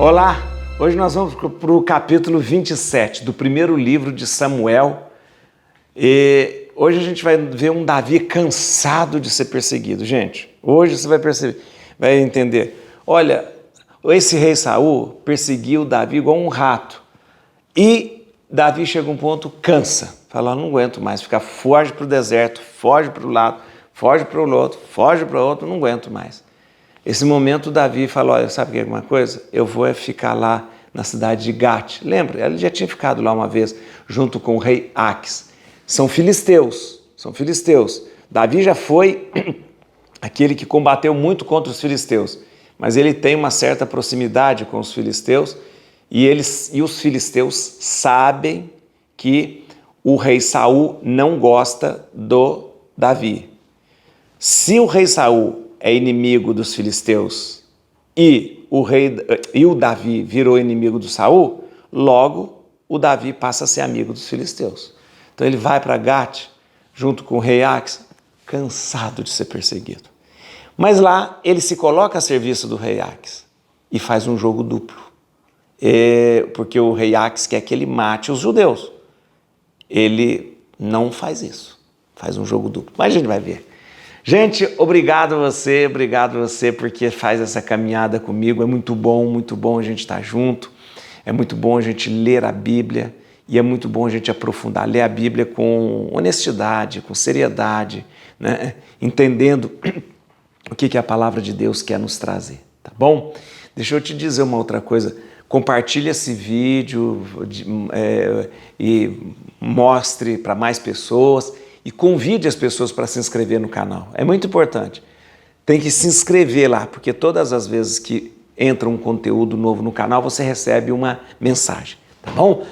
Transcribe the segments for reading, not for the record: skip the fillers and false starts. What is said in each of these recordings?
Olá, hoje nós vamos para o capítulo 27 do primeiro livro de Samuel e hoje a gente vai ver um Davi cansado de ser perseguido, gente. Hoje você vai perceber, vai entender. Olha, esse rei Saul perseguiu Davi igual um rato e Davi chega a um ponto, cansa, fala, não aguento mais, foge para o deserto, foge para o lado, foge para o outro, foge para o outro, não aguento mais. Esse momento, Davi falou, olha, sabe o que é alguma coisa? Eu vou ficar lá na cidade de Gate. Lembra? Ele já tinha ficado lá uma vez, junto com o rei Aques. São filisteus. Davi já foi aquele que combateu muito contra os filisteus, mas ele tem uma certa proximidade com os filisteus e os filisteus sabem que o rei Saul não gosta do Davi. Se o rei Saul é inimigo dos filisteus e o Davi virou inimigo do Saul, logo o Davi passa a ser amigo dos filisteus. Então ele vai para Gate junto com o rei Aques, cansado de ser perseguido. Mas lá ele se coloca a serviço do rei Aques e faz um jogo duplo, porque o rei Aques quer que ele mate os judeus. Ele não faz isso, faz um jogo duplo, mas a gente vai ver. Gente, obrigado a você porque faz essa caminhada comigo, é muito bom a gente estar junto, é muito bom a gente ler a Bíblia e é muito bom a gente aprofundar, ler a Bíblia com honestidade, com seriedade, né? Entendendo o que a palavra de Deus quer nos trazer, tá bom? Deixa eu te dizer uma outra coisa, compartilhe esse vídeo e mostre para mais pessoas, e convide as pessoas para se inscrever no canal. É muito importante. Tem que se inscrever lá, porque todas as vezes que entra um conteúdo novo no canal, você recebe uma mensagem, tá bom?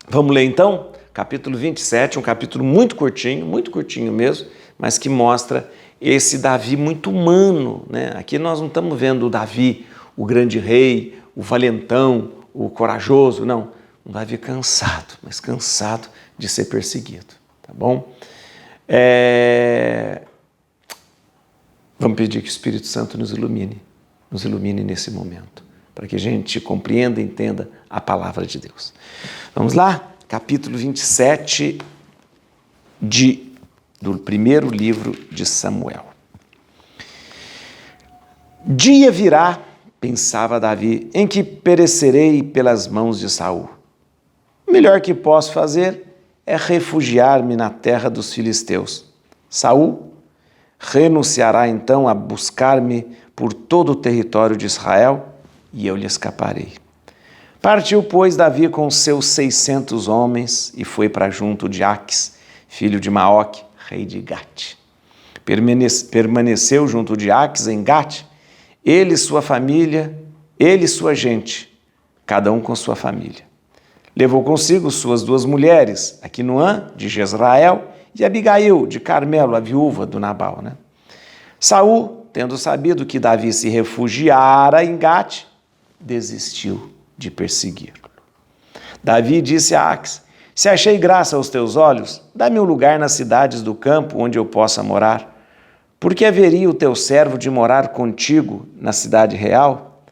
Vamos ler então? Capítulo 27, um capítulo muito curtinho mesmo, mas que mostra esse Davi muito humano, né? Aqui nós não estamos vendo o Davi, o grande rei, o valentão, o corajoso, não. Um Davi cansado, mas cansado de ser perseguido. Tá bom? Vamos pedir que o Espírito Santo nos ilumine nesse momento, para que a gente compreenda e entenda a palavra de Deus. Vamos lá? Capítulo 27 do primeiro livro de Samuel. Dia virá, pensava Davi, em que perecerei pelas mãos de Saul. O melhor que posso fazer é refugiar-me na terra dos filisteus. Saul renunciará então a buscar-me por todo o território de Israel e eu lhe escaparei. Partiu, pois, Davi com seus 600 homens e foi para junto de Aques, filho de Maoque, rei de Gate. Permaneceu junto de Aques em Gate, ele e sua família, ele e sua gente, cada um com sua família. Levou consigo suas 2 mulheres, Aquinoã, de Jezrael, e Abigail, de Carmelo, a viúva do Nabal. Né? Saul, tendo sabido que Davi se refugiara em Gate, desistiu de persegui-lo. Davi disse a Aques, se achei graça aos teus olhos, dá-me um lugar nas cidades do campo onde eu possa morar. Porque haveria o teu servo de morar contigo na cidade real?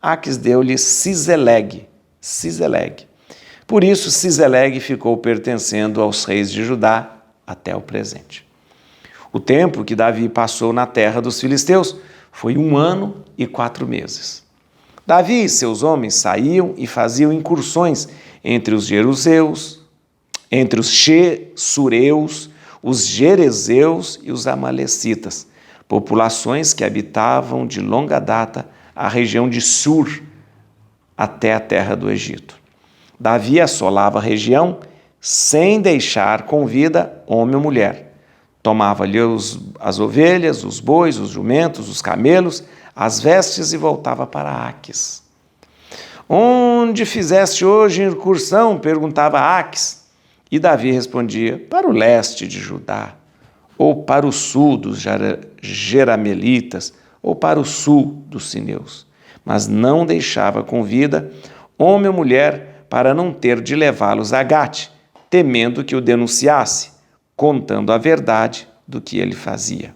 Aques deu-lhe Ciseleg. Por isso, Ciseleg ficou pertencendo aos reis de Judá até o presente. O tempo que Davi passou na terra dos filisteus foi 1 ano e 4 meses. Davi e seus homens saíam e faziam incursões entre os jeruseus, entre os Shesureus, os Gerezeus e os Amalecitas, populações que habitavam de longa data a região de Sur até a terra do Egito. Davi assolava a região sem deixar com vida homem ou mulher. Tomava-lhe as ovelhas, os bois, os jumentos, os camelos, as vestes e voltava para Aques. Onde fizeste hoje incursão? Perguntava Aques. E Davi respondia, para o leste de Judá, ou para o sul dos Jeramelitas, ou para o sul dos Sineus. Mas não deixava com vida homem ou mulher para não ter de levá-los a Gate, temendo que o denunciasse, contando a verdade do que ele fazia.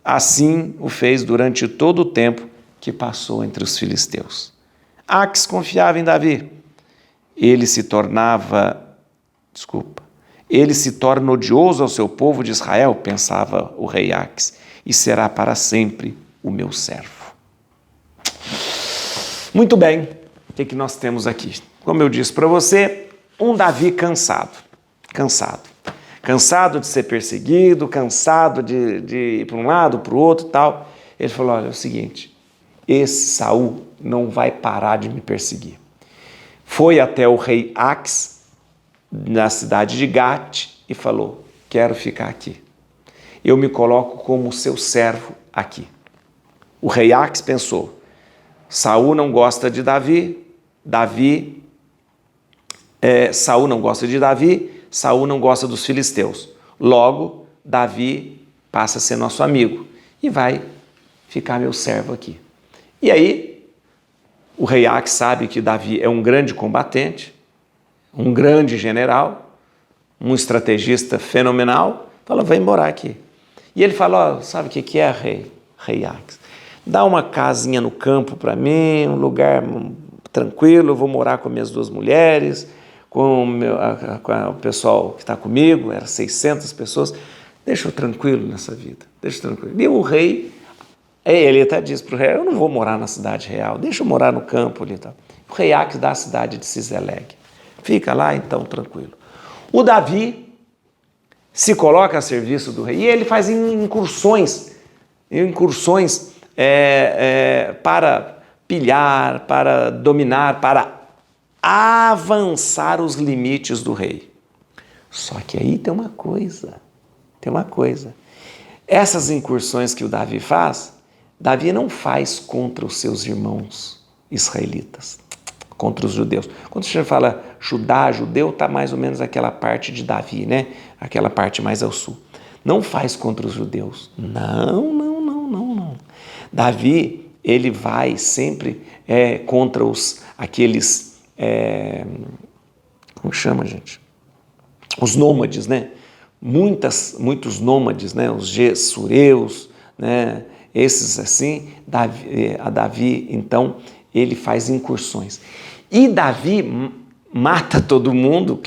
Assim o fez durante todo o tempo que passou entre os filisteus. Aques confiava em Davi. Ele se torna odioso ao seu povo de Israel, pensava o rei Aques, e será para sempre o meu servo. Muito bem, o que nós temos aqui? Como eu disse para você, um Davi cansado de ser perseguido, cansado de ir para um lado, para o outro e tal. Ele falou, olha, é o seguinte, esse Saul não vai parar de me perseguir. Foi até o rei Aques, na cidade de Gate, e falou, quero ficar aqui. Eu me coloco como seu servo aqui. O rei Aques pensou, Saul não gosta de Davi, Saul não gosta de Davi, Saul não gosta dos filisteus. Logo, Davi passa a ser nosso amigo e vai ficar meu servo aqui. E aí, o rei Aques sabe que Davi é um grande combatente, um grande general, um estrategista fenomenal, fala, vem morar aqui. E ele fala, sabe o que é, rei Aques? Dá uma casinha no campo para mim, um lugar tranquilo, eu vou morar com minhas 2 mulheres, com o pessoal que está comigo, eram 600 pessoas, deixa eu tranquilo nessa vida, deixa eu tranquilo. E o rei, ele até diz para o rei, eu não vou morar na cidade real, deixa eu morar no campo ali. Tá? O rei Aques dá a cidade de Cizeleg, fica lá então tranquilo. O Davi se coloca a serviço do rei e ele faz incursões para pilhar, para dominar, para avançar os limites do rei. Só que aí tem uma coisa. Essas incursões que o Davi faz, Davi não faz contra os seus irmãos israelitas, contra os judeus. Quando você fala judeu, está mais ou menos aquela parte de Davi, né? Aquela parte mais ao sul. Não faz contra os judeus. Não. Davi, ele vai sempre contra aqueles... como chama, gente? Os nômades, né? Muitos nômades, né? Os gessureus, né? Esses assim, Davi, então, ele faz incursões. E Davi mata todo mundo,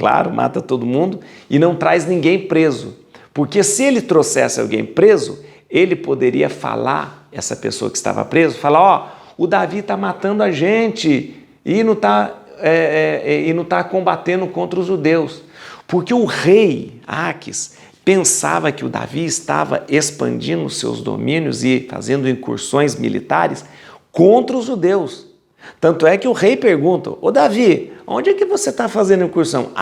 e não traz ninguém preso. Porque se ele trouxesse alguém preso, ele poderia falar, essa pessoa que estava preso, falar, o Davi está matando a gente e não está combatendo contra os judeus. Porque o rei Aques pensava que o Davi estava expandindo os seus domínios e fazendo incursões militares contra os judeus. Tanto é que o rei pergunta, Davi, onde é que você está fazendo incursão?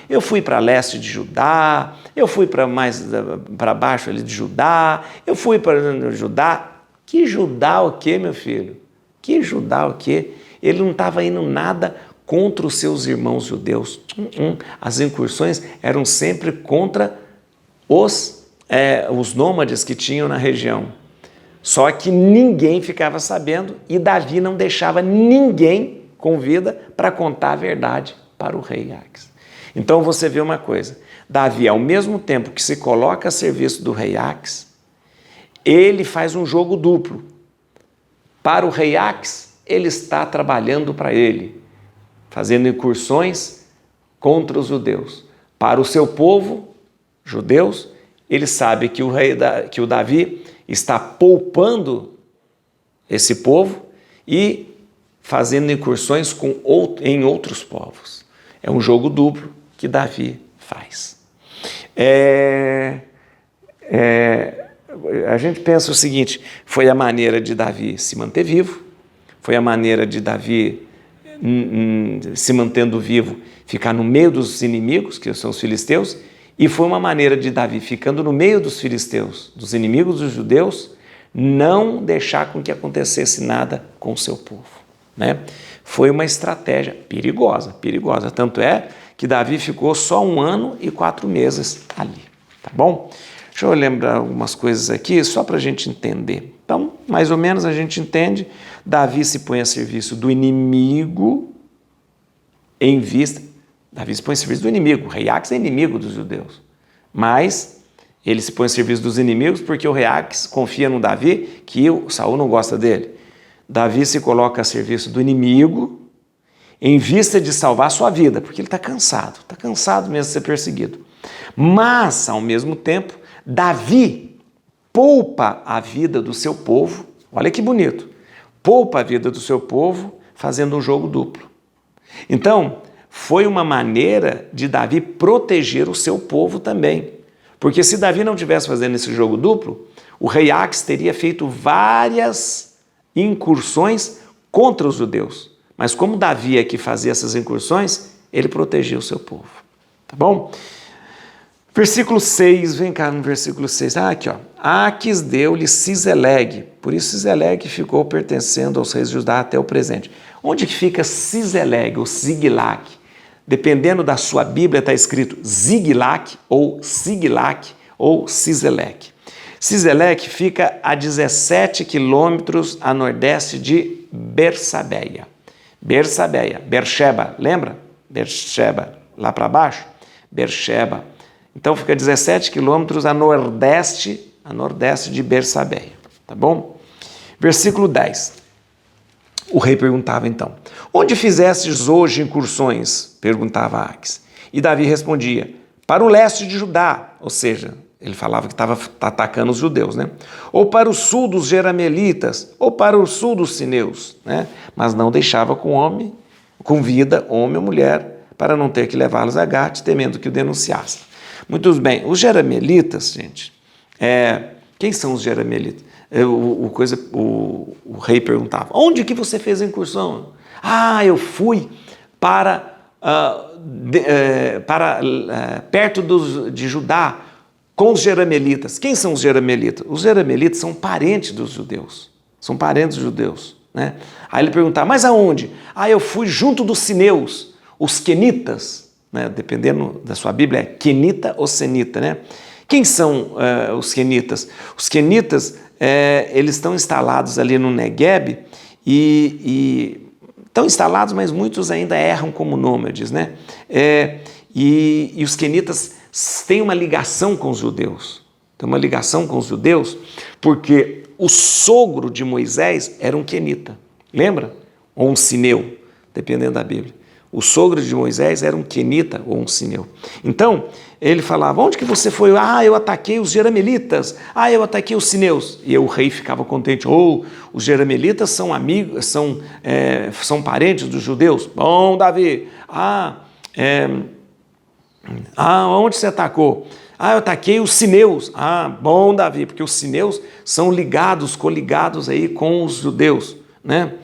Eu fui para leste de Judá, eu fui para baixo ali de Judá, eu fui para Judá. Que Judá o quê, meu filho? Que Judá o quê? Ele não estava indo nada contra os seus irmãos judeus. As incursões eram sempre contra os nômades que tinham na região. Só que ninguém ficava sabendo e Davi não deixava ninguém com vida para contar a verdade para o rei Aques. Então você vê uma coisa, Davi, ao mesmo tempo que se coloca a serviço do rei Aques, ele faz um jogo duplo. Para o rei Aques, ele está trabalhando para ele, fazendo incursões contra os judeus. Para o seu povo, judeus, ele sabe que o Davi está poupando esse povo e fazendo incursões em outros povos. É um jogo duplo que Davi faz. A gente pensa o seguinte, foi a maneira de Davi se manter vivo, foi a maneira de Davi, se mantendo vivo, ficar no meio dos inimigos, que são os filisteus, e foi uma maneira de Davi, ficando no meio dos filisteus, dos inimigos dos judeus, não deixar com que acontecesse nada com o seu povo. Né? Foi uma estratégia perigosa. Tanto é que Davi ficou só 1 ano e 4 meses ali. Tá bom? Deixa eu lembrar algumas coisas aqui, só para a gente entender. Então, mais ou menos a gente entende, Davi se põe a serviço do inimigo em vista... Davi se põe a serviço do inimigo. O rei Aques é inimigo dos judeus. Mas ele se põe a serviço dos inimigos porque o rei Aques confia no Davi que o Saul não gosta dele. Davi se coloca a serviço do inimigo em vista de salvar sua vida, porque ele está cansado mesmo de ser perseguido. Mas, ao mesmo tempo, Davi poupa a vida do seu povo, olha que bonito, poupa a vida do seu povo fazendo um jogo duplo. Então, foi uma maneira de Davi proteger o seu povo também. Porque se Davi não tivesse fazendo esse jogo duplo, o rei Aques teria feito várias incursões contra os judeus. Mas como Davi é que fazia essas incursões, ele protegia o seu povo. Tá bom? Versículo 6, vem cá no versículo 6. Aqui, ó. Aques deu-lhe Ciseleg. Por isso Ciseleg ficou pertencendo aos reis de Judá até o presente. Onde que fica Ciseleg ou Ziglag? Dependendo da sua Bíblia, está escrito Ziglag ou Siglag ou Ciseleg. Ciseleg fica a 17 quilômetros a nordeste de Bersabeia. Beersheba, lembra? Beersheba, lá para baixo, Beersheba. Então fica 17 quilômetros a nordeste de Bersabeia, tá bom? Versículo 10. O rei perguntava então, onde fizestes hoje incursões? Perguntava Aques. E Davi respondia, para o leste de Judá, ou seja, ele falava que estava atacando os judeus, né? Ou para o sul dos Jeramelitas, ou para o sul dos Sineus, né? Mas não deixava com vida, homem ou mulher, para não ter que levá-los a Gate, temendo que o denunciasse. Muito bem, os Jeramelitas, gente, quem são os Jeramelitas? O rei perguntava, onde que você fez a incursão? Eu fui perto de Judá, com os Jeramelitas. Quem são os Jeramelitas? Os Jeramelitas são parentes dos judeus. Né? Aí ele perguntava, mas aonde? Eu fui junto dos Sineus, os Quenitas, né? Dependendo da sua Bíblia, é Quenita ou Senita, né? Quem são os Quenitas? Os Quenitas, eles estão instalados ali no Negueb e estão instalados, mas muitos ainda erram como nômades, né? E os Quenitas têm uma ligação com os judeus. Tem uma ligação com os judeus porque o sogro de Moisés era um quenita, lembra? Ou um sineu, dependendo da Bíblia. O sogro de Moisés era um quenita ou um sineu. Então, ele falava, onde que você foi? Eu ataquei os Jeramelitas. Eu ataquei os sineus. E o rei ficava contente. Os Jeramelitas são amigos, são parentes dos judeus. Bom, Davi. Onde você atacou? Eu ataquei os sineus. Bom, Davi, porque os sineus são coligados aí com os judeus, né?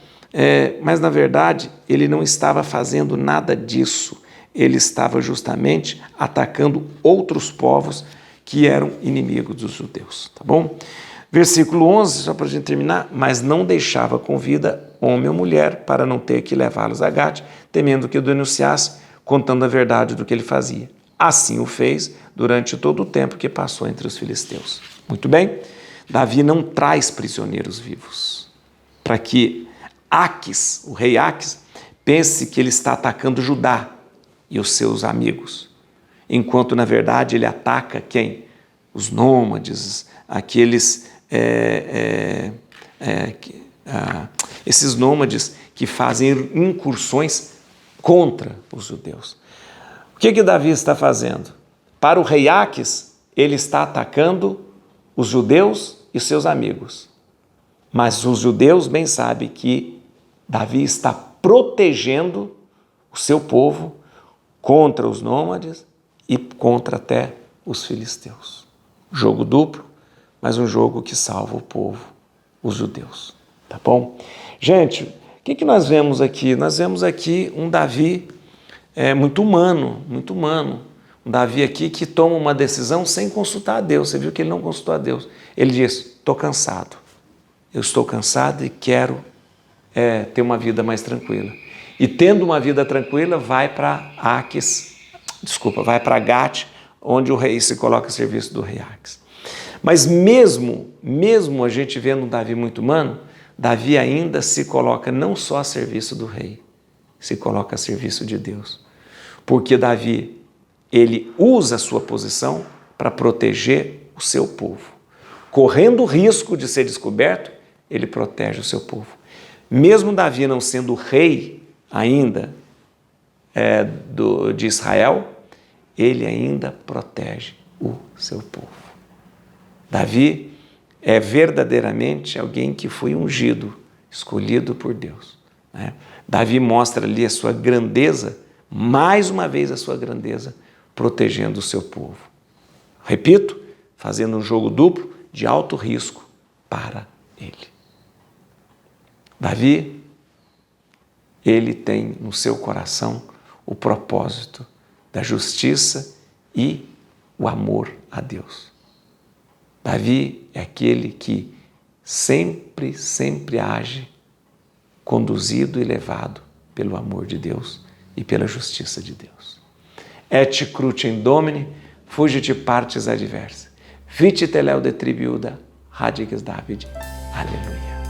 Mas, na verdade, ele não estava fazendo nada disso. Ele estava justamente atacando outros povos que eram inimigos dos judeus, tá bom? Versículo 11, só para a gente terminar, mas não deixava com vida homem ou mulher para não ter que levá-los a Gate, temendo que o denunciasse, contando a verdade do que ele fazia. Assim o fez durante todo o tempo que passou entre os filisteus. Muito bem, Davi não traz prisioneiros vivos, para que Aques, o rei Aques, pense que ele está atacando Judá e os seus amigos, enquanto na verdade ele ataca quem? Os nômades, esses nômades que fazem incursões contra os judeus. O que Davi está fazendo? Para o rei Aques, ele está atacando os judeus e seus amigos. Mas os judeus bem sabem que Davi está protegendo o seu povo contra os nômades e contra até os filisteus. Jogo duplo, mas um jogo que salva o povo, os judeus. Tá bom? Gente, o que nós vemos aqui? Nós vemos aqui um Davi muito humano. Um Davi aqui que toma uma decisão sem consultar a Deus. Você viu que ele não consultou a Deus. Ele disse, estou cansado. Eu estou cansado e quero ter uma vida mais tranquila. E tendo uma vida tranquila, vai para Gate, onde o rei se coloca a serviço do rei Aques. Mas mesmo a gente vendo um Davi muito humano, Davi ainda se coloca não só a serviço do rei, se coloca a serviço de Deus. Porque Davi, ele usa a sua posição para proteger o seu povo. Correndo o risco de ser descoberto, ele protege o seu povo. Mesmo Davi não sendo rei ainda de Israel, ele ainda protege o seu povo. Davi é verdadeiramente alguém que foi ungido, escolhido por Deus, né? Davi mostra ali a sua grandeza, mais uma vez a sua grandeza, protegendo o seu povo. Repito, fazendo um jogo duplo de alto risco para ele. Davi, ele tem no seu coração o propósito da justiça e o amor a Deus. Davi é aquele que sempre age conduzido e levado pelo amor de Deus e pela justiça de Deus. Et crucem Domini, fugit partes adversa. Vite teleo de tribiuda, radiges David. Aleluia.